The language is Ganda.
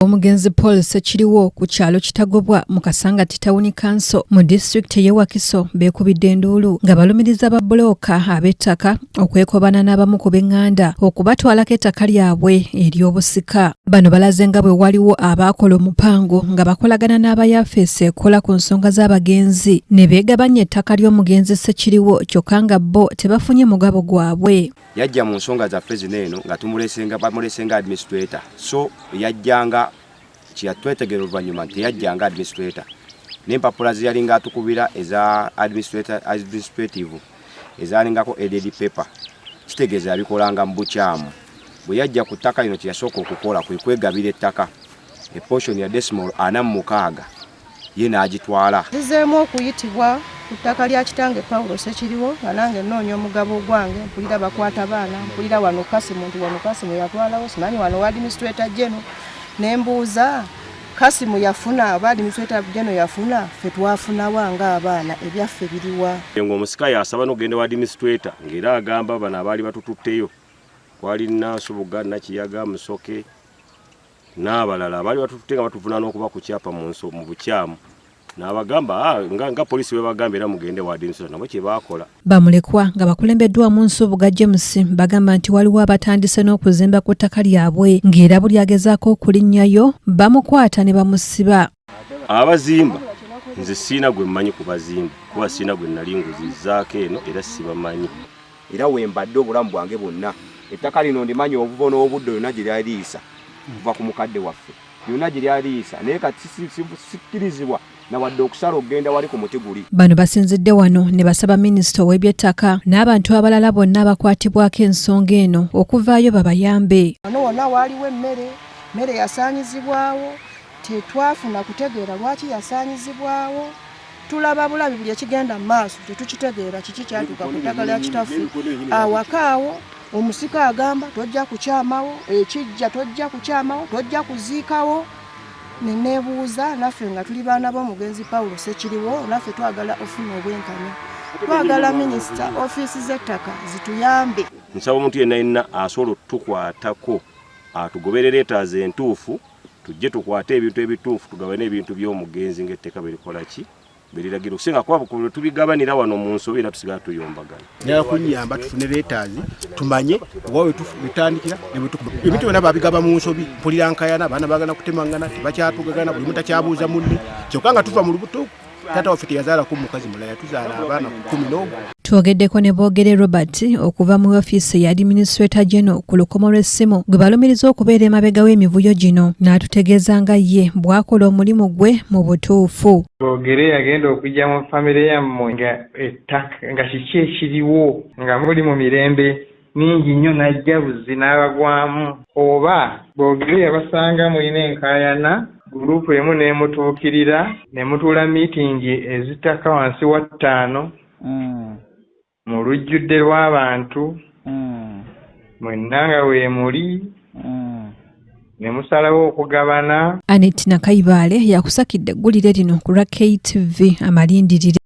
Omugenzi Paul Ssekiriwo ku kyalo Kitagobwa mu Kasangati Town Council mu district y'e Wakiso beekubidde enduulu nga balumiriza ba bbulooka ab'ettaka okwekobana n'abamu ku b'eŋŋanda okubatwalako ettaka lyabwe ery'obusika. Bano balaze nga bwe waliwo abaakola omupango nga bakolagana n'abayafeesi ekola ku nsonga z'abagenzi ne beegabanya ettaka ly'omugenzi Ssekiriwo kyokka nga bo tebafunye mugabo gwabwe. Yajja mu nsonga zaffe zino eno nga bamulesenga administrator so yajjanga kyatwetegera oluvannyuma nti yajjanga administrator n'empapula ziyalinga atukubira eza administrative ezalingako eded paper kitegeeza yabikolanga mu bukyamu. Bwe yajja ku ttaka lino kyeyasooka okukola kwe kwegabira ettaka eportion ya decimal 46 ye n'agitwala. Zizeemu okuyitibwa ku ttaka lya kitange Paulo Ssekiriwo nga nange nnoonya omugabo gwange mpulira bakwata baana mpulira wano Kasimu nti wano Kasimu yatwalawo simanyi wano wa administrator general nembuuza Kasimu yafuna aba administrator general yafuna ffe twafunawa ng'abaana ebyaffe biriwa. Ng'omusika yasaba n'ogenda wa administrator ng'era agamba bano abaali batututteyo kwali Nansubuga Nakiyaga Musoke n'abalala abaali batututte nga batuvunaana okuba ku kyapa mu bukyamu n'abagamba nga polisi bwe bagamba era mugende wa administrator nabo kye baakola. Bamulekwa nga bakulembeddwamu Nsubuga James bagamba nti waliwo abatandise n'okuzimba ku ttaka lyabwe ng'era buli agezaako okulinnyayo bamukwata ne bamusiba. Abazimba nze siina gwe mmanyi ku bazimba kuba siina gwe nali nguzizzaako eno era sibamanyi era wembadde obulamu bwange bwonna. Ettaka lino ndimanyi obuvo n'obudde yonna gye lyaliisa kuva ku mukadde waffe yonna gye lyaliisa naye kati sikkirizibwa nawadde okusala okugenda wali ku muti guli. Bano basinzidde wano ne basaba minisita ow'eby'ettaka n'abantu abalala bonna abakwatibwako ensonga eno okuvaayo babayambe. Wano wonna waaliwo emmere yasaanyizibwawo tetwafuna kutegeera lwaki yasaanyizibwawo. Tulaba bulabi buli ekigenda mu maaso tetukitegeera kiki kyatuuka ku ttaka lya kitaffe. Awakaawo omusika agamba tojja kukyamawo ekijja tojja kukyamawo tojja kuziikawo. Neneebuuza naffe nga tuli baana b'omugenzi Paulo Ssekiriwo naffe twagala ofuna obwenkanya twagala minisita ofiisi z'ettaka zituyambe. Nsaba omuntu yenna asobola otukwatako atugoberera ettaazi entuufu tujje tukwate ebintu ebituufu tugabane ebintu by'omugenzi ng'etteka berikola ki beriragira okusinga kuba tubigabanira wano mu nsobi era tusigala tuyombagana. Njagala kunyamba tufune leetaazi tumanye wawe bitandikira ebintu byonna babigaba mu nsobi mpulira nkayana abaana bagana kutemangana tebakyatugagana buli muntu akyabuuza munne kyokka nga tuva mu lubuto taata waffe teyazaalako omukazi mulala tuzaala abaana 11. Twogeddeko ne Boogere Robert okuva mu ofiisi ya Administrator General ku lukomo lw'essimu gwe balumiriza okubeera emabega w'emivuyo gino n'atutegeeza nga ye bw'akola omulimu gwe mu butuufu. Boogere yagenda okujja mu famire yammwe nga ettaka nga kiki ekiriwo nga muli mu mirembe ningi nnyo najja buzzi n'abagwamu oba Boogere yabasanga mulina enkaayana gurupu emu n'emutuukirira ne mutuula miitingi ezitaka wansi wa 5 mu lujjudde lw'abantu mwenna nga weemuli ne musalawo okugabana. Anet Nakayibaale yakusakidde eggulire lino ku lwa KTV Amalindirire.